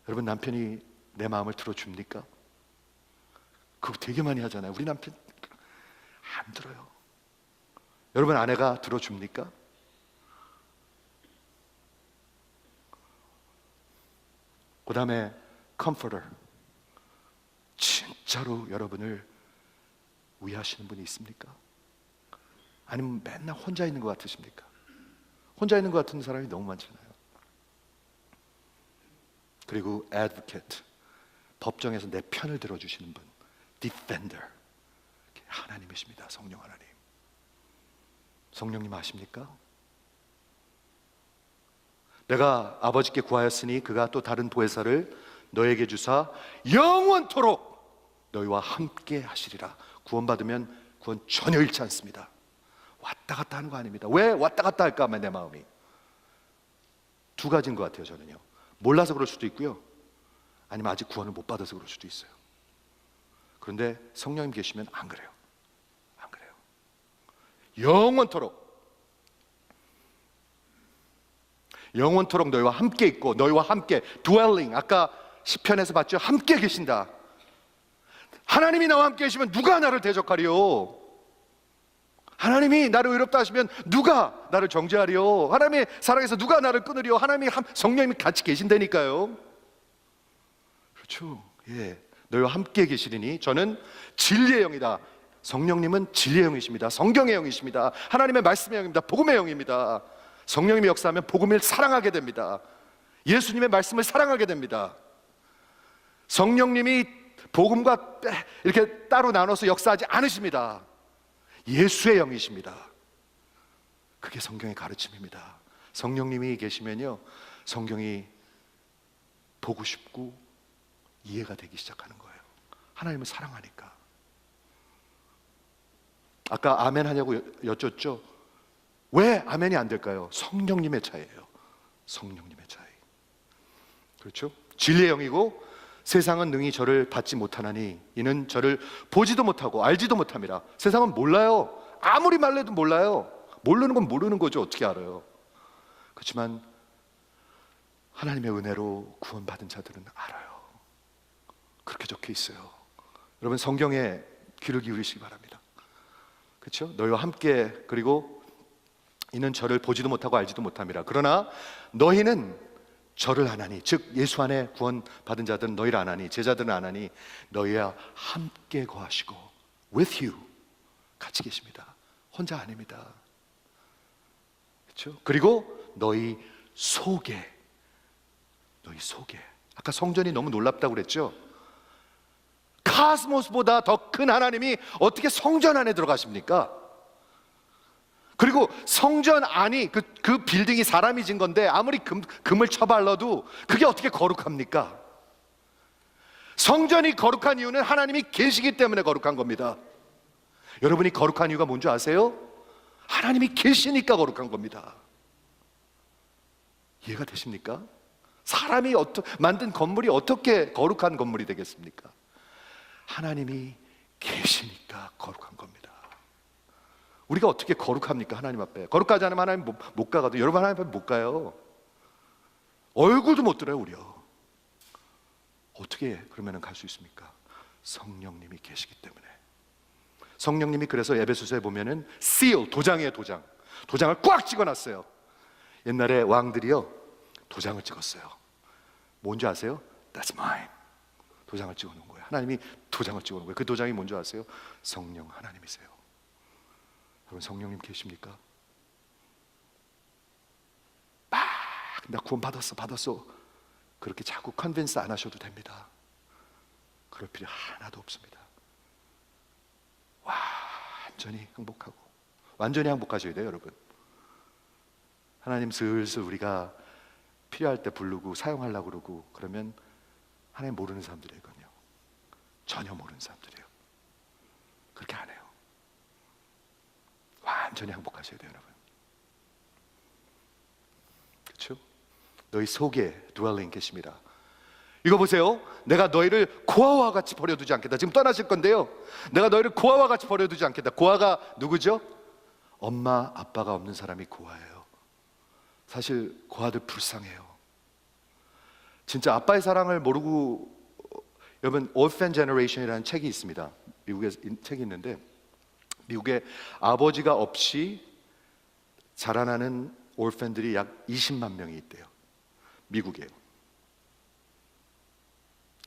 여러분 남편이 내 마음을 들어줍니까? 그거 되게 많이 하잖아요. 우리 남편 안 들어요. 여러분 아내가 들어줍니까? 그 다음에 comforter, 진짜로 여러분을 위하시는 분이 있습니까? 아니면 맨날 혼자 있는 것 같으십니까? 혼자 있는 것 같은 사람이 너무 많잖아요. 그리고 advocate, 법정에서 내 편을 들어주시는 분, defender, 하나님이십니다. 성령 하나님. 성령님 아십니까? 내가 아버지께 구하였으니 그가 또 다른 보혜사를 너에게 주사 영원토록 너희와 함께 하시리라. 구원받으면 구원 전혀 잃지 않습니다. 왔다 갔다 하는 거 아닙니다. 왜 왔다 갔다 할까 하면 내 마음이 두 가지인 것 같아요. 저는요, 몰라서 그럴 수도 있고요, 아니면 아직 구원을 못 받아서 그럴 수도 있어요. 그런데 성령님 계시면 안 그래요. 안 그래요. 영원토록 너희와 함께 있고, 너희와 함께 dwelling, 아까 시편에서 봤죠? 함께 계신다. 하나님이 나와 함께 계시면 누가 나를 대적하리요? 하나님이 나를 의롭다 하시면 누가 나를 정죄하리요? 하나님의 사랑에서 누가 나를 끊으리요? 성령님이 같이 계신다니까요. 그렇죠. 예. 너희와 함께 계시리니 저는 진리의 영이다. 성령님은 진리의 영이십니다. 성경의 영이십니다. 하나님의 말씀의 영입니다. 복음의 영입니다. 성령님이 역사하면 복음을 사랑하게 됩니다. 예수님의 말씀을 사랑하게 됩니다. 성령님이 복음과 이렇게 따로 나눠서 역사하지 않으십니다. 예수의 영이십니다. 그게 성경의 가르침입니다. 성령님이 계시면요, 성경이 보고 싶고 이해가 되기 시작하는 거예요. 하나님을 사랑하니까. 아까 아멘 하냐고 여쭙죠? 왜 아멘이 안 될까요? 성령님의 차이예요. 성령님의 차이. 그렇죠? 진리의 영이고 세상은 능히 저를 받지 못하나니 이는 저를 보지도 못하고 알지도 못함이라. 세상은 몰라요. 아무리 말해도 몰라요. 모르는 건 모르는 거죠. 어떻게 알아요? 그렇지만 하나님의 은혜로 구원받은 자들은 알아요. 그렇게 적혀 있어요. 여러분, 성경에 귀를 기울이시기 바랍니다. 그렇죠? 너희와 함께, 그리고 이는 저를 보지도 못하고 알지도 못함이라. 그러나 너희는 저를 아나니, 즉 예수 안에 구원받은 자들은 너희를 아나니, 제자들은 아나니 너희와 함께 거하시고, with you, 같이 계십니다. 혼자 아닙니다. 그렇죠? 그리고 너희 속에, 아까 성전이 너무 놀랍다고 그랬죠? 카스모스보다 더 큰 하나님이 어떻게 성전 안에 들어가십니까? 그리고 성전 안이 그 빌딩이 사람이 진 건데 아무리 금을 쳐발라도 그게 어떻게 거룩합니까? 성전이 거룩한 이유는 하나님이 계시기 때문에 거룩한 겁니다. 여러분이 거룩한 이유가 뭔지 아세요? 하나님이 계시니까 거룩한 겁니다. 이해가 되십니까? 사람이 만든 건물이 어떻게 거룩한 건물이 되겠습니까? 하나님이 계시니까 거룩한 겁니다. 우리가 어떻게 거룩합니까? 하나님 앞에. 거룩하지 않으면 하나님 못 가가도, 여러분 하나님 앞에 못 가요. 얼굴도 못 들어요, 우리요. 어떻게 그러면 갈 수 있습니까? 성령님이 계시기 때문에. 성령님이 그래서 에베소서에 보면은 seal, 도장이에요, 도장. 도장을 꽉 찍어놨어요. 옛날에 왕들이요, 도장을 찍었어요. 뭔지 아세요? That's mine. 도장을 찍어놓은 거예요. 하나님이 도장을 찍어놓은 거예요. 그 도장이 뭔지 아세요? 성령 하나님이세요. 여러분, 성령님 계십니까? 나 구원 받았어. 그렇게 자꾸 컨빈스 안 하셔도 됩니다. 그럴 필요 하나도 없습니다. 완전히 행복하셔야 돼요, 여러분. 하나님 슬슬 우리가 필요할 때 부르고 사용하려고 그러고 그러면 하나님 모르는 사람들이거든요. 전혀 모르는 사람들이에요. 그렇게 안 해요. 완전히 행복하셔야 돼요, 여러분. 그렇죠? 너희 속에 dwelling 계십니다. 이거 보세요. 내가 너희를 고아와 같이 버려두지 않겠다. 지금 떠나실 건데요, 내가 너희를 고아와 같이 버려두지 않겠다. 고아가 누구죠? 엄마 아빠가 없는 사람이 고아예요. 사실 고아들 불쌍해요. 진짜 아빠의 사랑을 모르고, 여러분, Orphan Generation이라는 책이 있습니다. 미국에 책이 있는데, 미국에 아버지가 없이 자라나는 올펜들이 약 20만 명이 있대요. 미국에.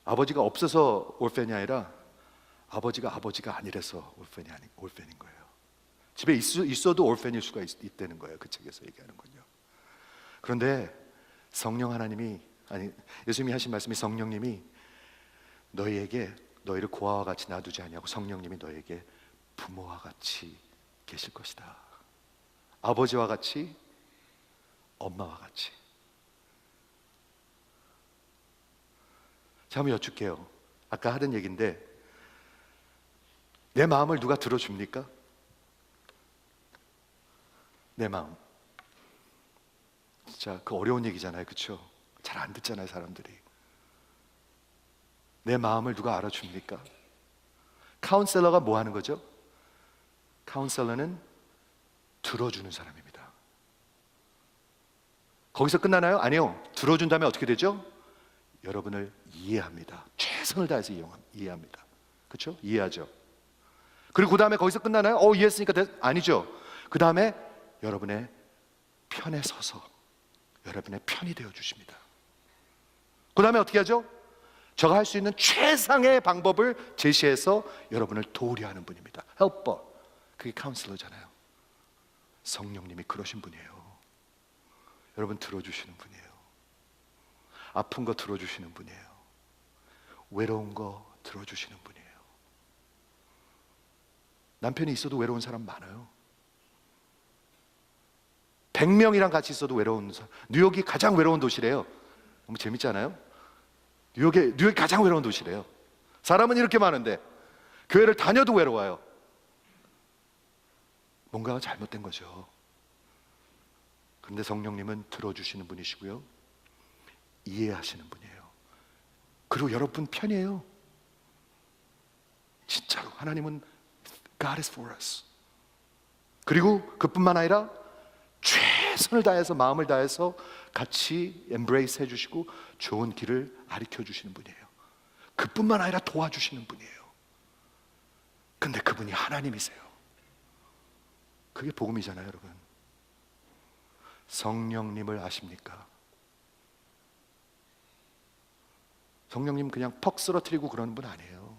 아버지가 없어서 올펜이 아니라 아버지가 아니라서 올펜인 거예요. 집에 있어도 올펜일 수가 있다는 거예요. 그 책에서 얘기하는군요. 그런데 성령 하나님이, 예수님이 하신 말씀이, 성령님이 너희를 고아와 같이 놔두지 아니하고 성령님이 너희에게 부모와 같이 계실 것이다. 아버지와 같이, 엄마와 같이. 자, 한번 여쭐게요. 아까 하던 얘기인데, 내 마음을 누가 들어줍니까? 내 마음. 진짜 그 어려운 얘기잖아요, 그렇죠? 잘 안 듣잖아요, 사람들이. 내 마음을 누가 알아줍니까? 카운셀러가 뭐 하는 거죠? 카운셀러는 들어주는 사람입니다. 거기서 끝나나요? 아니요. 들어준 다음에 어떻게 되죠? 여러분을 이해합니다. 최선을 다해서 이해합니다. 그렇죠? 이해하죠. 그리고 그 다음에 거기서 끝나나요? 이해했으니까 아니죠. 그 다음에 여러분의 편에 서서 여러분의 편이 되어 주십니다. 그 다음에 어떻게 하죠? 저가 할 수 있는 최상의 방법을 제시해서 여러분을 도우려 하는 분입니다. 헬퍼, 그게 카운슬러잖아요. 성령님이 그러신 분이에요. 여러분 들어주시는 분이에요. 아픈 거 들어주시는 분이에요. 외로운 거 들어주시는 분이에요. 남편이 있어도 외로운 사람 많아요. 100명이랑 같이 있어도 외로운 사람. 뉴욕이 가장 외로운 도시래요. 너무 재밌지 않아요? 뉴욕이 가장 외로운 도시래요. 사람은 이렇게 많은데 교회를 다녀도 외로워요. 뭔가가 잘못된 거죠. 그런데 성령님은 들어주시는 분이시고요, 이해하시는 분이에요. 그리고 여러분 편이에요. 진짜로 하나님은 God is for us. 그리고 그뿐만 아니라 최선을 다해서, 마음을 다해서 같이 embrace 해주시고 좋은 길을 가르쳐 주시는 분이에요. 그뿐만 아니라 도와주시는 분이에요. 근데 그분이 하나님이세요. 그게 복음이잖아요, 여러분. 성령님을 아십니까? 성령님 그냥 퍽 쓰러뜨리고 그러는 분 아니에요.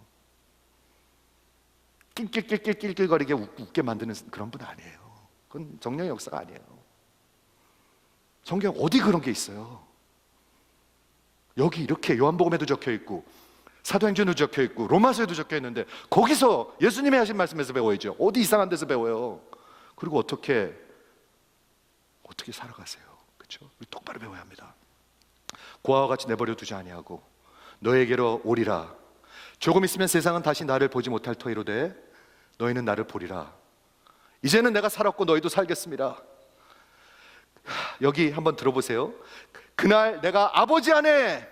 낄낄낄낄낄거리게 웃게 만드는 그런 분 아니에요. 그건 성령의 역사가 아니에요. 성경 어디 그런 게 있어요? 여기 이렇게 요한복음에도 적혀 있고 사도행전에도 적혀 있고 로마서에도 적혀 있는데 거기서 예수님이 하신 말씀에서 배워야죠. 어디 이상한 데서 배워요? 그리고 어떻게 살아가세요? 그렇죠? 우리 똑바로 배워야 합니다. 고아와 같이 내버려 두지 아니하고 너에게로 오리라. 조금 있으면 세상은 다시 나를 보지 못할 터이로되 너희는 나를 보리라. 이제는 내가 살았고 너희도 살겠습니다. 여기 한번 들어보세요. 그날 내가 아버지 안에,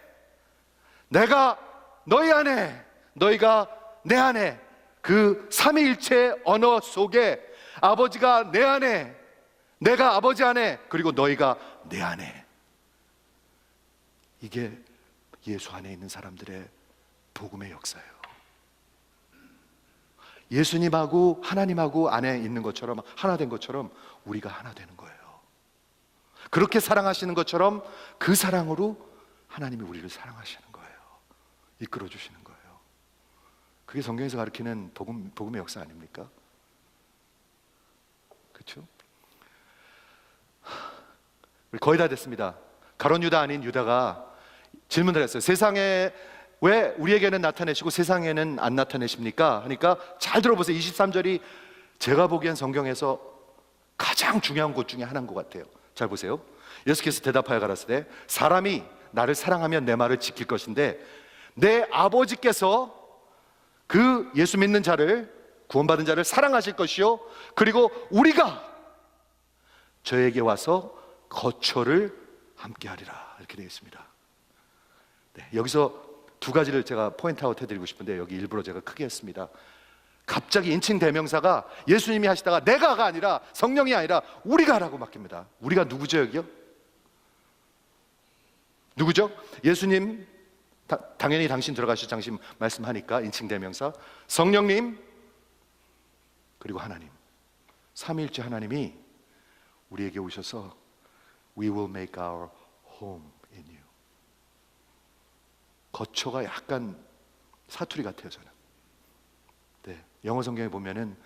내가 너희 안에, 너희가 내 안에, 그 삼위일체 언어 속에 아버지가 내 안에, 내가 아버지 안에, 그리고 너희가 내 안에. 이게 예수 안에 있는 사람들의 복음의 역사예요. 예수님하고 하나님하고 안에 있는 것처럼, 하나 된 것처럼 우리가 하나 되는 거예요. 그렇게 사랑하시는 것처럼 그 사랑으로 하나님이 우리를 사랑하시는 거예요. 이끌어 주시는 거예요. 그게 성경에서 가르치는 복음의 역사 아닙니까? 그렇죠? 거의 다 됐습니다. 가룟 유다 아닌 유다가 질문을 했어요. 세상에 왜 우리에게는 나타내시고 세상에는 안 나타내십니까? 하니까 잘 들어보세요. 23절이 제가 보기엔 성경에서 가장 중요한 곳 중에 하나인 것 같아요. 잘 보세요. 예수께서 대답하여 가라사대 사람이 나를 사랑하면 내 말을 지킬 것인데 내 아버지께서 그 예수 믿는 자를, 구원받은 자를 사랑하실 것이요 그리고 우리가 저에게 와서 거처를 함께하리라. 이렇게 되어 있습니다. 네, 여기서 두 가지를 제가 포인트 아웃 해드리고 싶은데 여기 일부러 제가 크게 했습니다. 갑자기 인칭 대명사가 예수님이 하시다가 내가가 아니라, 성령이 아니라 우리가 하라고 맡깁니다. 우리가 누구죠 여기요? 누구죠? 예수님, 당연히 당신 들어가실 당신 말씀하니까 인칭 대명사, 성령님, 그리고 하나님, 삼위일체 하나님이 우리에게 오셔서 We will make our home in you. 거처가 약간 사투리 같아요 저는. 네, 영어 성경에 보면은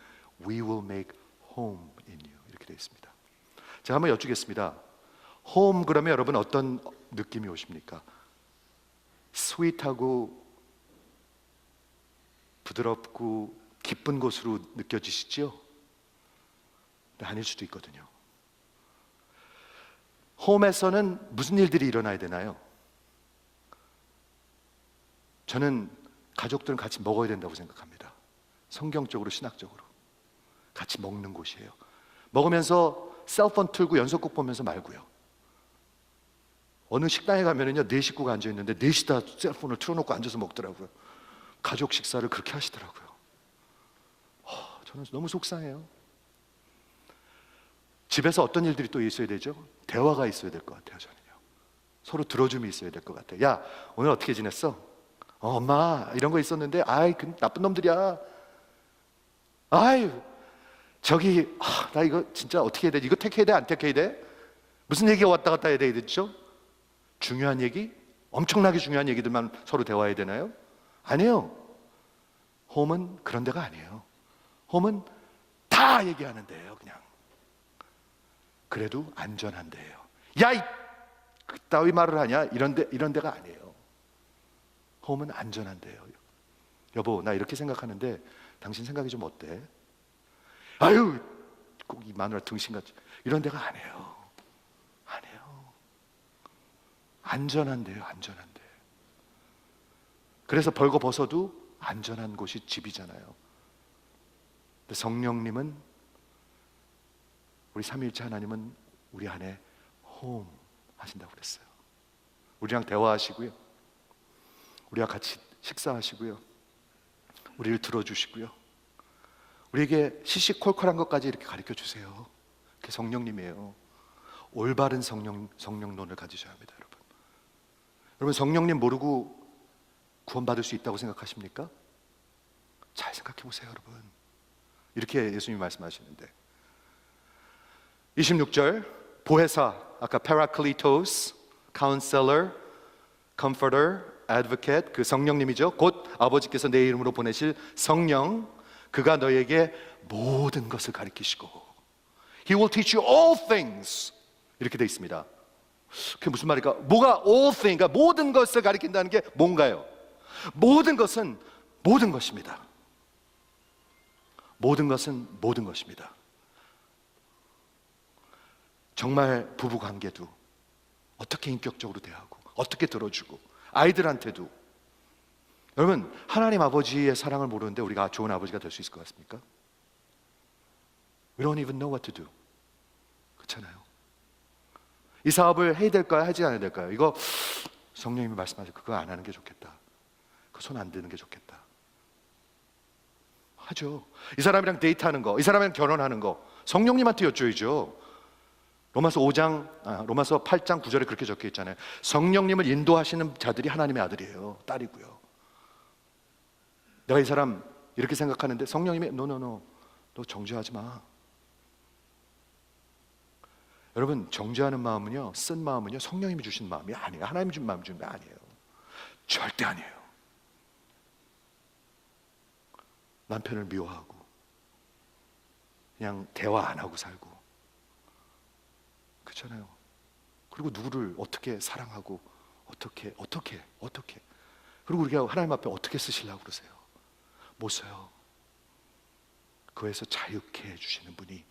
We will make home in you 이렇게 되어 있습니다. 제가 한번 여쭙겠습니다. home 그러면 여러분 어떤 느낌이 오십니까? 스윗하고 부드럽고 기쁜 곳으로 느껴지시죠? 네, 아닐 수도 있거든요. 홈에서는 무슨 일들이 일어나야 되나요? 저는 가족들은 같이 먹어야 된다고 생각합니다. 성경적으로, 신학적으로 같이 먹는 곳이에요. 먹으면서 셀폰 틀고 연속곡 보면서 말고요. 어느 식당에 가면은요, 네 식구가 앉아 있는데 넷이 다 셀폰을 틀어놓고 앉아서 먹더라고요. 가족 식사를 그렇게 하시더라고요. 저는 너무 속상해요. 집에서 어떤 일들이 또 있어야 되죠? 대화가 있어야 될 것 같아요. 저는요, 서로 들어줌이 있어야 될 것 같아요. 야, 오늘 어떻게 지냈어? 엄마 이런 거 있었는데, 아이 그 나쁜 놈들이야. 아이 저기 나 이거 진짜 어떻게 해야 돼? 이거 택해야 돼? 안 택해야 돼? 무슨 얘기가 왔다 갔다 해야 되겠죠? 중요한 얘기 엄청나게 중요한 얘기들만 서로 대화해야 되나요? 아니에요. 홈은 그런 데가 아니에요. 홈은 다 얘기하는 데예요. 그냥. 그래도 안전한 데예요. 야, 그따위 말을 하냐? 이런 데가 아니에요. 홈은 안전한 데예요. 여보, 나 이렇게 생각하는데 당신 생각이 좀 어때? 아유, 꼭 이 마누라 등신같이. 이런 데가 아니에요. 아니에요. 안전한 데예요. 안전한 데. 그래서 벌거벗어도 안전한 곳이 집이잖아요. 근데 성령님은, 우리 삼위일체 하나님은 우리 안에 홈 하신다고 그랬어요. 우리랑 대화하시고요, 우리와 같이 식사하시고요, 우리를 들어주시고요, 우리에게 시시콜콜한 것까지 이렇게 가르쳐 주세요. 그게 성령님이에요. 올바른 성령론을 가지셔야 합니다. 여러분 성령님 모르고 구원받을 수 있다고 생각하십니까? 잘 생각해 보세요. 여러분, 이렇게 예수님이 말씀하시는데 26절, 보혜사, 아까 파라클리토스, 카운셀러, 컴포터, 애드보케이트, 그 성령님이죠. 곧 아버지께서 내 이름으로 보내실 성령, 그가 너에게 모든 것을 가르치시고 He will teach you all things, 이렇게 되어 있습니다. 그게 무슨 말일까? 뭐가 all things, 그러니까 모든 것을 가르친다는 게 뭔가요? 모든 것은 모든 것입니다. 모든 것은 모든 것입니다. 정말 부부관계도 어떻게 인격적으로 대하고, 어떻게 들어주고, 아이들한테도. 여러분, 하나님 아버지의 사랑을 모르는데 우리가 좋은 아버지가 될 수 있을 것 같습니까? We don't even know what to do. 그렇잖아요. 이 사업을 해야 될까요? 하지 않아야 될까요? 이거 성령님이 말씀하셔서 그거 안 하는 게 좋겠다, 그 손 안 드는 게 좋겠다. 하죠. 이 사람이랑 데이트하는 거, 이 사람이랑 결혼하는 거 성령님한테 여쭤야죠. 로마서 8장 9절에 그렇게 적혀 있잖아요. 성령님을 인도하시는 자들이 하나님의 아들이에요, 딸이고요. 내가 이 사람 이렇게 생각하는데 성령님이 너 정죄하지 마. 여러분, 정죄하는 마음은요, 쓴 마음은요, 성령님이 주신 마음이 아니에요. 하나님이 준 마음 주는 게 아니에요. 절대 아니에요. 남편을 미워하고 그냥 대화 안 하고 살고, 그렇잖아요. 그리고 누구를 어떻게 사랑하고 어떻게 그리고 우리가 하나님 앞에 어떻게 쓰시려고 그러세요? 못 써요. 그에서 자유케 해주시는 분이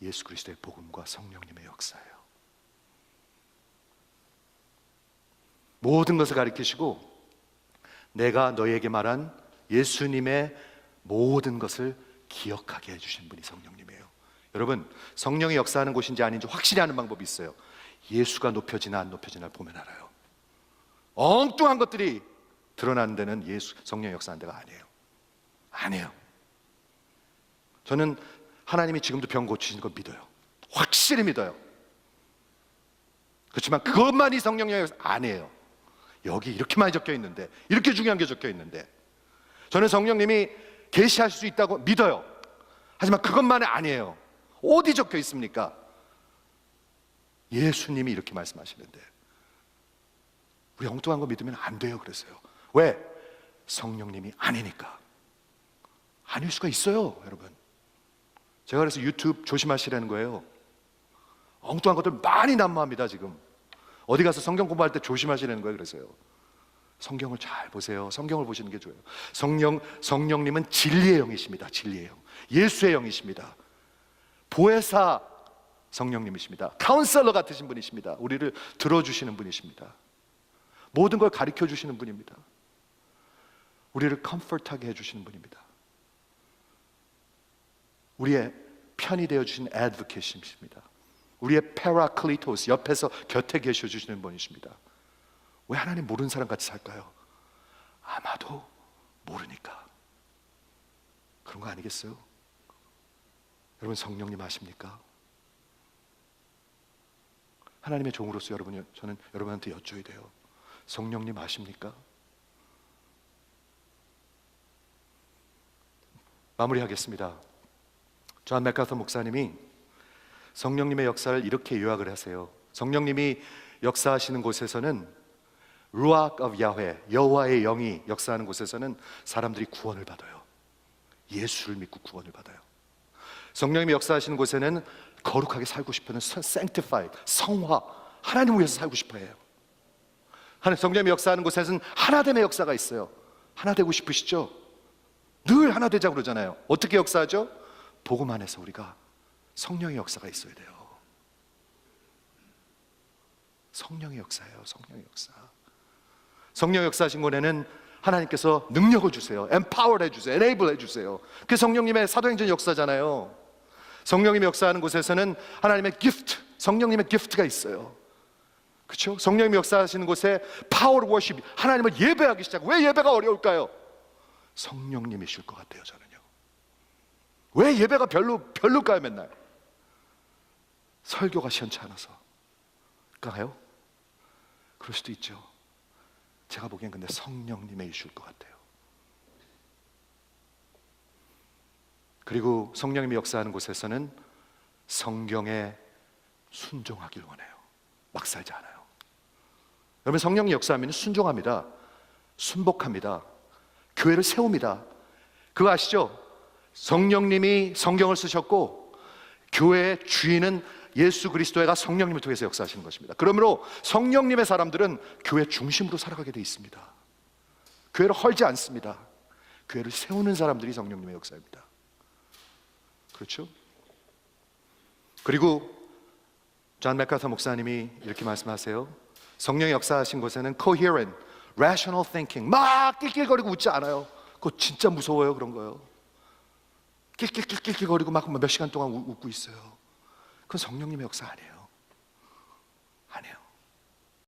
예수 그리스도의 복음과 성령님의 역사예요. 모든 것을 가르치시고 내가 너희에게 말한 예수님의 모든 것을 기억하게 해주신 분이 성령님이에요. 여러분, 성령이 역사하는 곳인지 아닌지 확실히 아는 방법이 있어요. 예수가 높여지나 안 높여지나 보면 알아요. 엉뚱한 것들이 드러나는 데는 성령이 역사하는 데가 아니에요. 저는 하나님이 지금도 병 고치시는 걸 믿어요. 확실히 믿어요. 그렇지만 그것만이 성령의 역사 아니에요. 여기 이렇게 많이 적혀 있는데, 이렇게 중요한 게 적혀 있는데, 저는 성령님이 계시할 수 있다고 믿어요. 하지만 그것만은 아니에요. 어디 적혀 있습니까? 예수님이 이렇게 말씀하시는데 우리 엉뚱한 거 믿으면 안 돼요. 그랬어요. 왜? 성령님이 아니니까. 아닐 수가 있어요, 여러분. 제가 그래서 유튜브 조심하시라는 거예요. 엉뚱한 것들 많이 난무합니다. 지금 어디 가서 성경 공부할 때 조심하시라는 거예요. 그래서요, 성경을 잘 보세요. 성경을 보시는 게 좋아요. 성령님은 진리의 영이십니다. 진리의 영, 예수의 영이십니다. 보혜사 성령님이십니다. 카운셀러 같으신 분이십니다. 우리를 들어주시는 분이십니다. 모든 걸 가르쳐 주시는 분입니다. 우리를 컴포트하게 해주시는 분입니다. 우리의 편이 되어주신 애드보케이트이십니다. 우리의 파라클리토스, 옆에서 곁에 계셔주시는 분이십니다. 왜 하나님 모르는 사람 같이 살까요? 아마도 모르니까 그런 거 아니겠어요? 여러분, 성령님 아십니까? 하나님의 종으로서 저는 여러분한테 여쭤야 돼요. 성령님 아십니까? 마무리하겠습니다. 존 맥카터 목사님이 성령님의 역사를 이렇게 요약을 하세요. 성령님이 역사하시는 곳에서는 루악 of 야훼, 여호와의 영이 역사하는 곳에서는 사람들이 구원을 받아요. 예수를 믿고 구원을 받아요. 성령님이 역사하시는 곳에는 거룩하게 살고 싶어하는 sanctified, 성화, 하나님을 위해서 살고 싶어해요. 성령님이 역사하는 곳에서는 하나됨의 역사가 있어요. 하나 되고 싶으시죠? 늘 하나 되자고 그러잖아요. 어떻게 역사하죠? 복음 안에서 우리가 성령의 역사가 있어야 돼요. 성령의 역사예요. 성령의 역사. 성령 역사하신 곳에는 하나님께서 능력을 주세요. empower 해주세요. enable 해주세요. 그게 성령님의 사도행전 역사잖아요. 성령님이 역사하는 곳에서는 하나님의 gift, 성령님의 gift가 있어요. 그렇죠? 성령님이 역사하시는 곳에 power worship, 하나님을 예배하기 시작. 왜 예배가 어려울까요? 성령님이실 것 같아요. 저는요. 왜 예배가 별로일까요? 맨날 설교가 시원치 않아서일까요? 그럴 수도 있죠. 제가 보기엔 근데 성령님의 이슈일 것 같아요. 그리고 성령님이 역사하는 곳에서는 성경에 순종하길 원해요. 막 살지 않아요. 여러분, 성령이 역사하면 순종합니다. 순복합니다. 교회를 세웁니다. 그거 아시죠? 성령님이 성경을 쓰셨고 교회의 주인은 예수 그리스도가 성령님을 통해서 역사하시는 것입니다. 그러므로 성령님의 사람들은 교회 중심으로 살아가게 돼 있습니다. 교회를 헐지 않습니다. 교회를 세우는 사람들이 성령님의 역사입니다. 그렇죠? 그리고 존 맥카터 목사님이 이렇게 말씀하세요. 성령이 역사하신 곳에는 coherent, rational thinking, 막 낄낄거리고 웃지 않아요. 그거 진짜 무서워요. 그런 거요. 낄낄거리고 막 몇 시간 동안 웃고 있어요. 그건 성령님의 역사 아니에요. 아니에요.